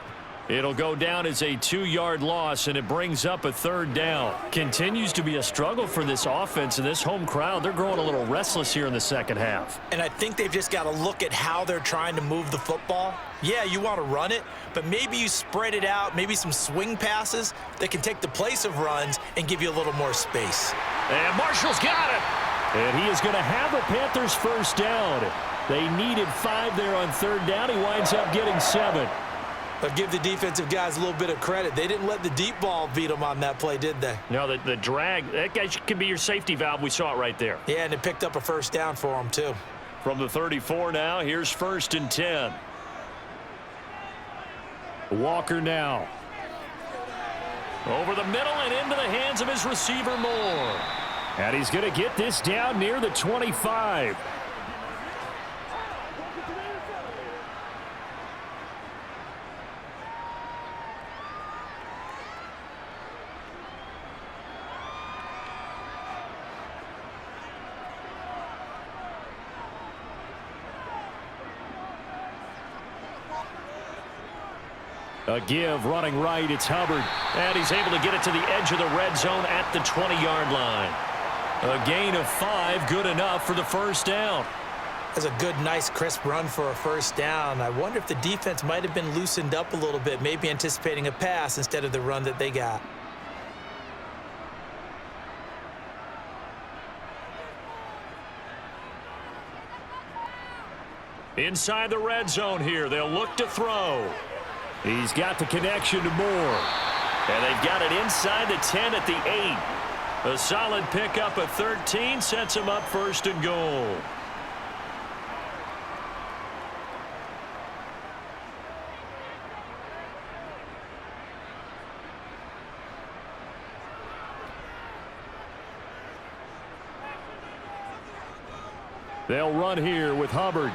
Speaker 1: It'll go down as a 2-yard loss, and it brings up a 3rd down. Continues to be a struggle for this offense, and this home crowd, they're growing a little restless here in the second half.
Speaker 3: And I think they've just got to look at how they're trying to move the football. Yeah, you want to run it, but maybe you spread it out, maybe some swing passes that can take the place of runs and give you a little more space.
Speaker 1: And Marshall's got it. And he is going to have a Panthers first down. They needed 5 there on 3rd down. He winds up getting 7.
Speaker 3: But give the defensive guys a little bit of credit. They didn't let the deep ball beat them on that play, did they?
Speaker 1: No, the drag, that guy can be your safety valve. We saw it right there.
Speaker 3: Yeah, and it picked up a first down for them, too.
Speaker 1: From the 34 now, here's 1st and 10. Walker now. Over the middle and into the hands of his receiver Moore. And he's going to get this down near the 25. A give, running right, it's Hubbard. And he's able to get it to the edge of the red zone at the 20-yard line. A gain of 5, good enough for the first down.
Speaker 3: That's a good, nice, crisp run for a first down. I wonder if the defense might have been loosened up a little bit, maybe anticipating a pass instead of the run that they got.
Speaker 1: Inside the red zone here, they'll look to throw. He's got the connection to Moore. And they've got it inside the 10 at the 8. A solid pickup of 13 sets him up 1st and goal. They'll run here with Hubbard.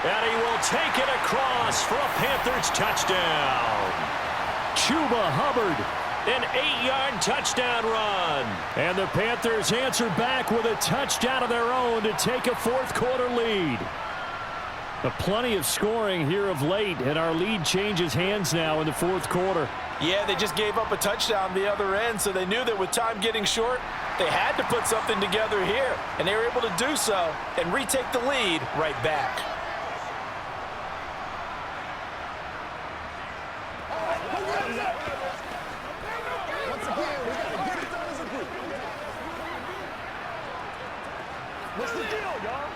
Speaker 1: And he will take it across for a Panthers touchdown. Chuba Hubbard, an 8-yard touchdown run. And the Panthers answer back with a touchdown of their own to take a 4th quarter lead. Plenty of scoring here of late, and our lead changes hands now in the 4th quarter.
Speaker 3: Yeah, they just gave up a touchdown the other end, so they knew that with time getting short, they had to put something together here. And they were able to do so and retake the lead right back.
Speaker 4: Once again, we got to get it done as a group. What's the deal, y'all?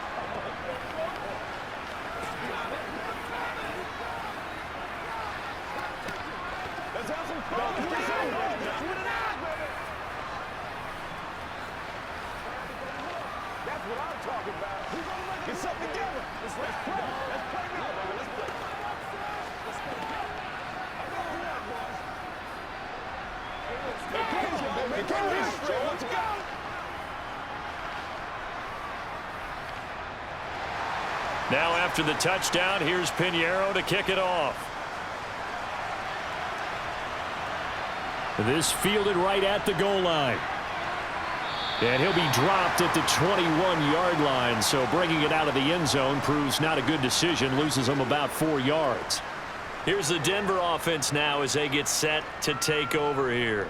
Speaker 4: Let's have some fun. Let's get some fun. Let's win it out, baby. That's what I'm talking about. Get something together. Let's play. Let's play now, baby. Let's play. Let's play. I'm going to boys. Let's go. Let's go.
Speaker 1: Now after the touchdown, here's Pinheiro to kick it off. This fielded right at the goal line. And he'll be dropped at the 21-yard line, so bringing it out of the end zone proves not a good decision, loses him about 4 yards. Here's the Denver offense now as they get set to take over here.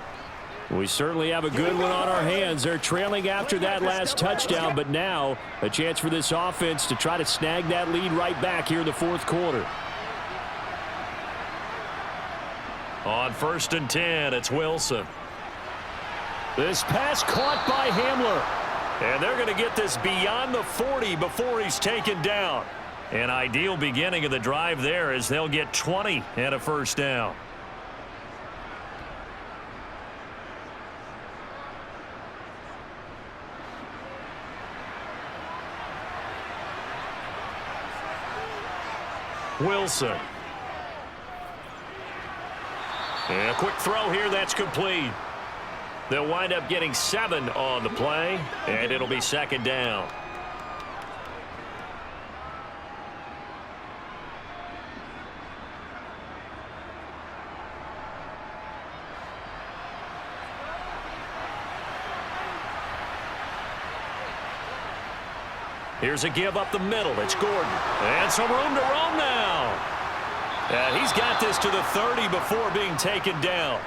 Speaker 1: We certainly have a good one on our hands. They're trailing after that last touchdown, but now a chance for this offense to try to snag that lead right back here in the fourth quarter. On 1st and 10, it's Wilson. This pass caught by Hamler. And they're going to get this beyond the 40 before he's taken down. An ideal beginning of the drive there as they'll get 20 and a first down. Wilson. And a quick throw here, that's complete. They'll wind up getting 7 on the play, and it'll be 2nd down. Here's a give up the middle. It's Gordon. And some room to roam now. He's got this to the 30 before being taken down.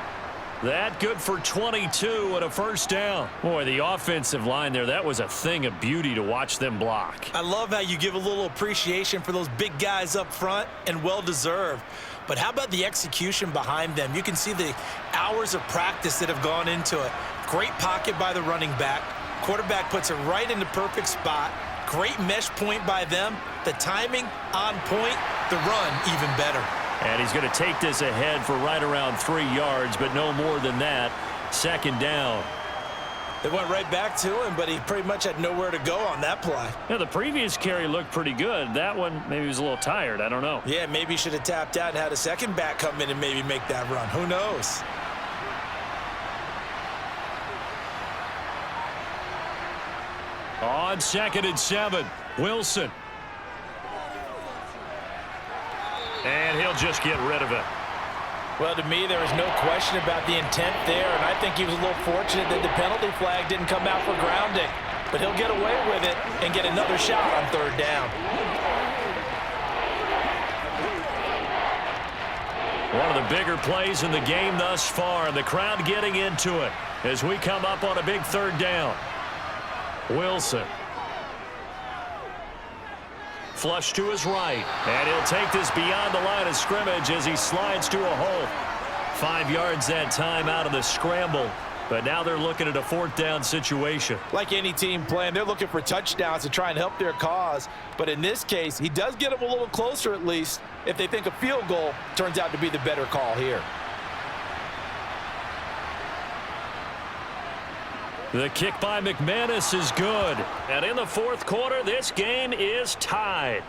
Speaker 1: That good for 22 and a first down. Boy, the offensive line there, that was a thing of beauty to watch them block.
Speaker 3: I love how you give a little appreciation for those big guys up front, and well-deserved. But how about the execution behind them? You can see the hours of practice that have gone into it. Great pocket by the running back. Quarterback puts it right in the perfect spot. Great mesh point by them. The timing on point. The run even better.
Speaker 1: And he's going to take this ahead for right around 3 yards, but no more than that. 2nd down.
Speaker 3: They went right back to him, but he pretty much had nowhere to go on that play.
Speaker 1: Yeah, the previous carry looked pretty good. That one, maybe he was a little tired. I don't know.
Speaker 3: Yeah, maybe he should have tapped out and had a second back come in and maybe make that run. Who knows?
Speaker 1: On 2nd and 7, Wilson. And he'll just get rid of it.
Speaker 3: Well, to me, there was no question about the intent there, and I think he was a little fortunate that the penalty flag didn't come out for grounding. But he'll get away with it and get another shot on 3rd down.
Speaker 1: One of the bigger plays in the game thus far, and the crowd getting into it as we come up on a big 3rd down. Wilson. Flush to his right, and he'll take this beyond the line of scrimmage as he slides to a hole. 5 yards that time out of the scramble, but now they're looking at a 4th down situation.
Speaker 3: Like any team playing, they're looking for touchdowns to try and help their cause, but in this case, he does get them a little closer at least if they think a field goal turns out to be the better call here.
Speaker 1: The kick by McManus is good. And in the 4th quarter, this game is tied.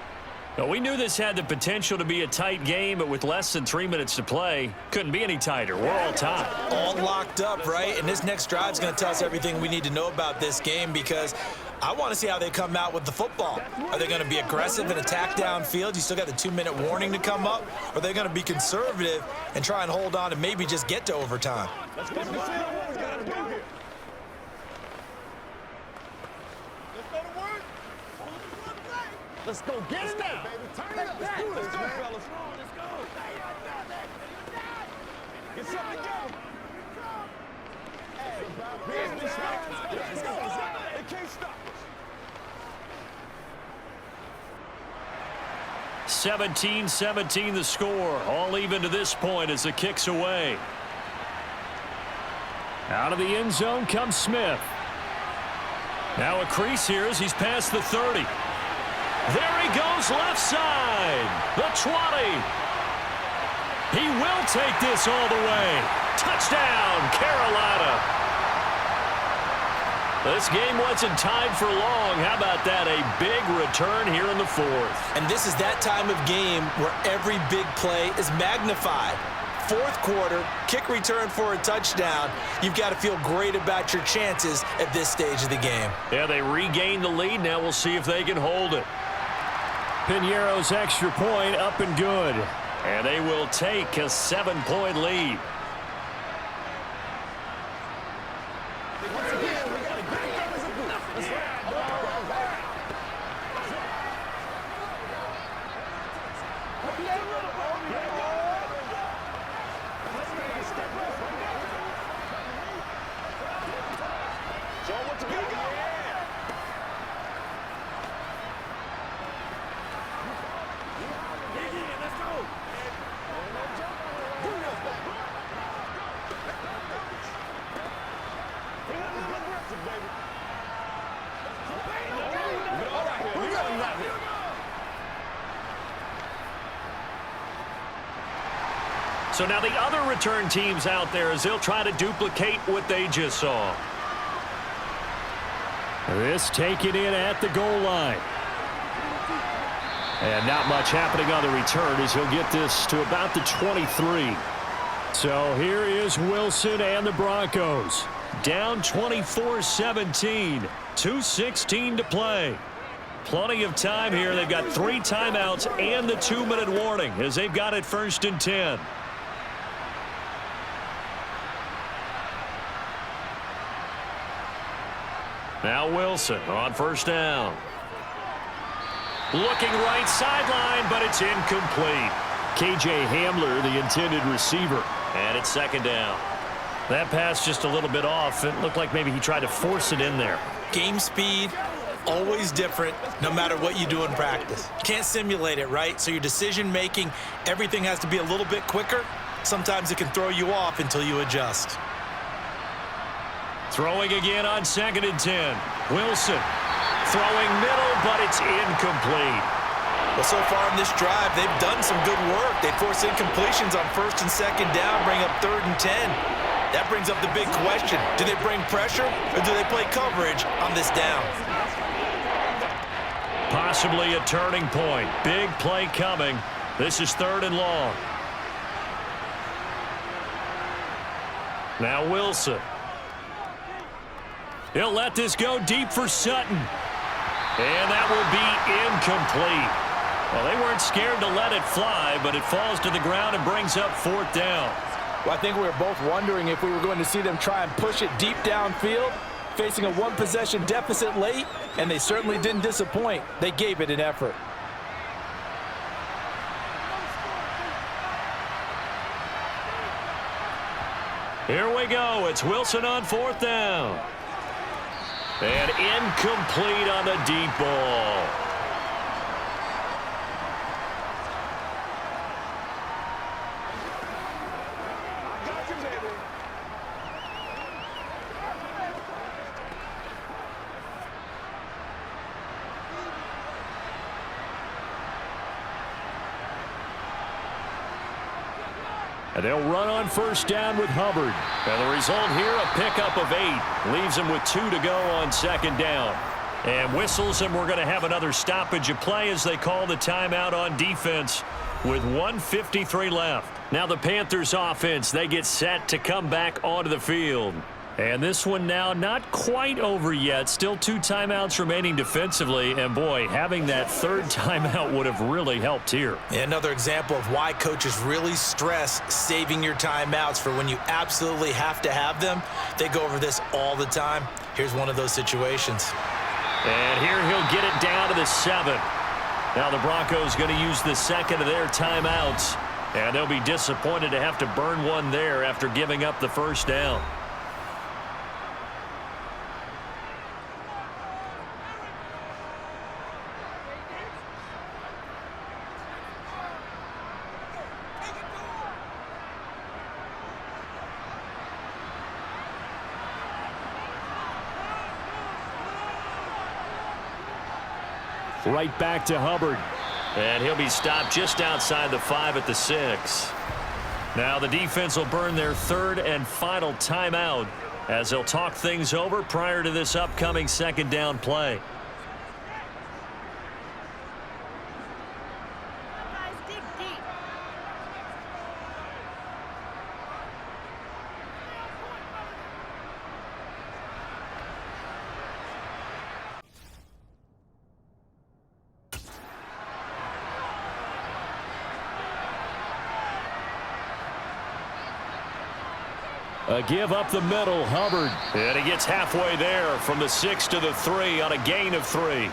Speaker 1: Now, we knew this had the potential to be a tight game, but with less than 3 minutes to play, couldn't be any tighter. We're all tied.
Speaker 3: All locked up, right? And this next drive is going to tell us everything we need to know about this game, because I want to see how they come out with the football. Are they going to be aggressive and attack downfield? You still got the 2-minute warning to come up. Or are they going to be conservative and try and hold on and maybe just get to overtime?
Speaker 4: Let's go to work. Let's go get it now, baby. Turn it up. Let's do this, fellas. Let's go. Get something together. Hey, let's go. They can't stop us.
Speaker 1: 17-17 the score. All even to this point as the kick's away. Out of the end zone comes Smith. Now a crease here as he's past the 30. There he goes left side. The 20. He will take this all the way. Touchdown, Carolina. This game wasn't tied for long. How about that? A big return here in the 4th.
Speaker 3: And this is that time of game where every big play is magnified. 4th quarter, kick return for a touchdown. You've got to feel great about your chances at this stage of the game.
Speaker 1: Yeah, they regained the lead. Now we'll see if they can hold it. Piñeiro's extra point up and good. And they will take a 7-point lead. So now the other return teams out there as they'll try to duplicate what they just saw. This taken in at the goal line. And not much happening on the return as he'll get this to about the 23. So here is Wilson and the Broncos. Down 24-17. 2:16 to play. Plenty of time here. They've got 3 timeouts and the 2-minute warning as they've got it 1st and 10. Now Wilson on 1st down. Looking right sideline, but it's incomplete. KJ Hamler, the intended receiver. And it's 2nd down. That pass just a little bit off. It looked like maybe he tried to force it in there.
Speaker 3: Game speed, always different, no matter what you do in practice. Can't simulate it, right? So your decision-making, everything has to be a little bit quicker. Sometimes it can throw you off until you adjust.
Speaker 1: Throwing again on 2nd and 10. Wilson throwing middle, but it's incomplete.
Speaker 3: Well, so far in this drive, they've done some good work. They force incompletions on 1st and 2nd down, bring up 3rd and 10. That brings up the big question. Do they bring pressure or do they play coverage on this down?
Speaker 1: Possibly a turning point. Big play coming. This is 3rd and long. Now Wilson. He'll let this go deep for Sutton. And that will be incomplete. Well, they weren't scared to let it fly, but it falls to the ground and brings up 4th down.
Speaker 3: Well, I think we were both wondering if we were going to see them try and push it deep downfield, facing a 1-possession deficit late, and they certainly didn't disappoint. They gave it an effort.
Speaker 1: Here we go. It's Wilson on 4th down. And incomplete on the deep ball. And they'll run on 1st down with Hubbard. And the result here, a pickup of 8. Leaves them with 2 to go on 2nd down. And whistles, and we're going to have another stoppage of play as they call the timeout on defense with 1:53 left. Now the Panthers offense, they get set to come back onto the field. And this one now not quite over yet. Still 2 timeouts remaining defensively. And, boy, having that 3rd timeout would have really helped here.
Speaker 3: Yeah, another example of why coaches really stress saving your timeouts for when you absolutely have to have them. They go over this all the time. Here's one of those situations.
Speaker 1: And here he'll get it down to the 7. Now the Broncos going to use the 2nd of their timeouts. And they'll be disappointed to have to burn one there after giving up the 1st down. Right back to Hubbard. And he'll be stopped just outside the 5 at the 6. Now the defense will burn their 3rd and final timeout as they'll talk things over prior to this upcoming 2nd down play. A give up the middle, Hubbard. And he gets halfway there from the 6 to the 3 on a gain of 3.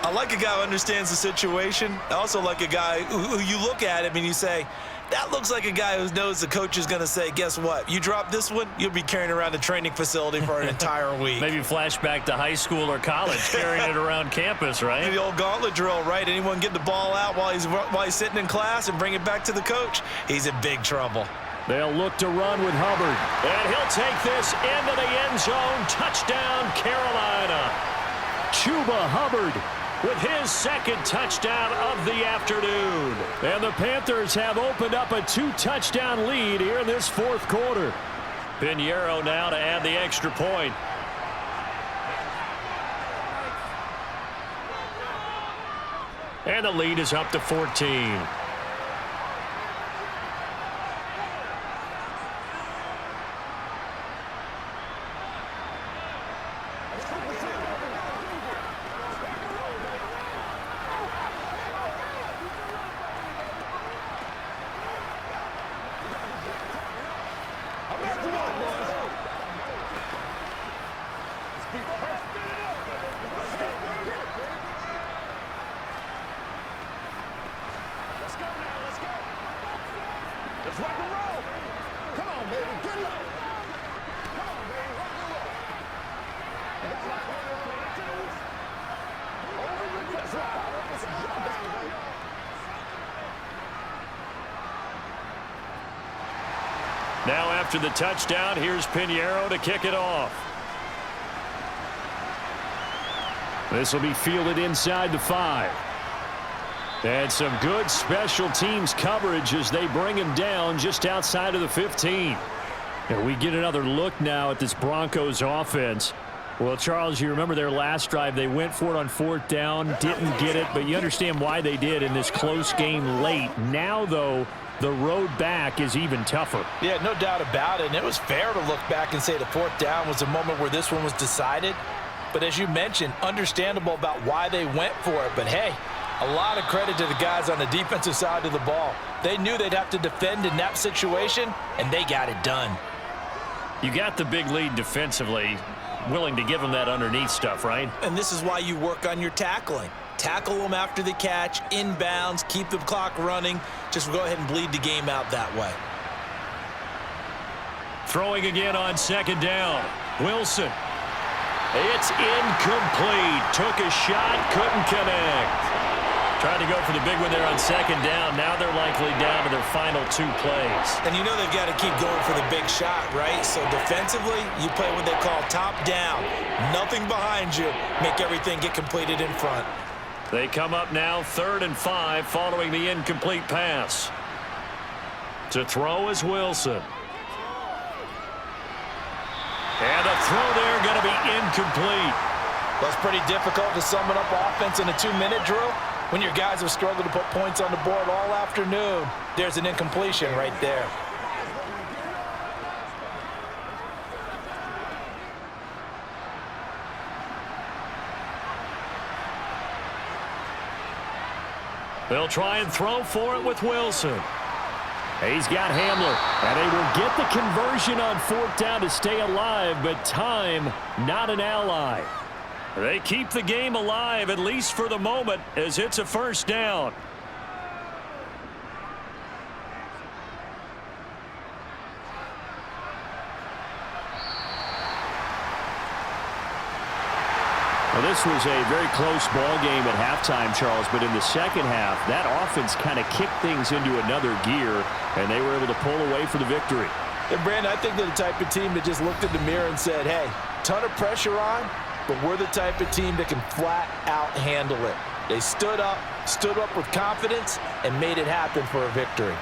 Speaker 2: I like a guy who understands the situation. I also like a guy who you look at him and you say, that looks like a guy who knows the coach is going to say, guess what? You drop this one, you'll be carrying around the training facility for an entire week.
Speaker 1: Maybe flashback to high school or college, carrying it around campus, right?
Speaker 2: The old gauntlet drill, right? Anyone get the ball out while he's sitting in class and bring it back to the coach, he's in big trouble.
Speaker 1: They'll look to run with Hubbard. And he'll take this into the end zone. Touchdown, Carolina. Chuba Hubbard with his his second touchdown of the afternoon. And the Panthers have opened up a 2-touchdown lead here in this fourth quarter. Pinheiro now to add the extra point. And the lead is up to 14.
Speaker 4: Let's rock and roll. Come on, baby. Get it up. Come on, baby. Rock and roll. Let's rock and roll. Let's rock. Let's rock.
Speaker 1: Now after the touchdown, here's Pinheiro to kick it off. This will be fielded inside the 5. And some good special teams coverage as they bring him down just outside of the 15. And we get another look now at this Broncos offense. Well, Charles, you remember their last drive. They went for it on 4th down, didn't get it, but you understand why they did in this close game late. Now, though, the road back is even tougher.
Speaker 3: Yeah, no doubt about it. And it was fair to look back and say the 4th down was a moment where this one was decided. But as you mentioned, understandable about why they went for it. But, hey, a lot of credit to the guys on the defensive side of the ball. They knew they'd have to defend in that situation, and they got it done.
Speaker 1: You got the big lead defensively, willing to give them that underneath stuff, right?
Speaker 2: And this is why you work on your tackling. Tackle them after the catch, inbounds, keep the clock running. Just go ahead and bleed the game out that way.
Speaker 1: Throwing again on 2nd down. Wilson. It's incomplete. Took a shot, couldn't connect. Tried to go for the big one there on 2nd down. Now they're likely down to their final 2 plays.
Speaker 2: And you know they've got to keep going for the big shot, right? So defensively, you play what they call top down. Nothing behind you. Make everything get completed in front.
Speaker 1: They come up now 3rd and 5 following the incomplete pass. To throw is Wilson. And the throw there going to be incomplete.
Speaker 3: Well, it's pretty difficult to sum it up offense in a 2-minute drill. When your guys have struggled to put points on the board all afternoon, there's an incompletion right there.
Speaker 1: They'll try and throw for it with Wilson. He's got Hamler, and they will get the conversion on 4th down to stay alive, but time not an ally. They keep the game alive, at least for the moment, as it's a 1st down. Well, this was a very close ball game at halftime, Charles, but in the second half, that offense kind of kicked things into another gear, and they were able to pull away for the victory.
Speaker 3: And, Brandon, I think they're the type of team that just looked in the mirror and said, hey, ton of pressure on, but we're the type of team that can flat out handle it. They stood up with confidence, and made it happen for a victory.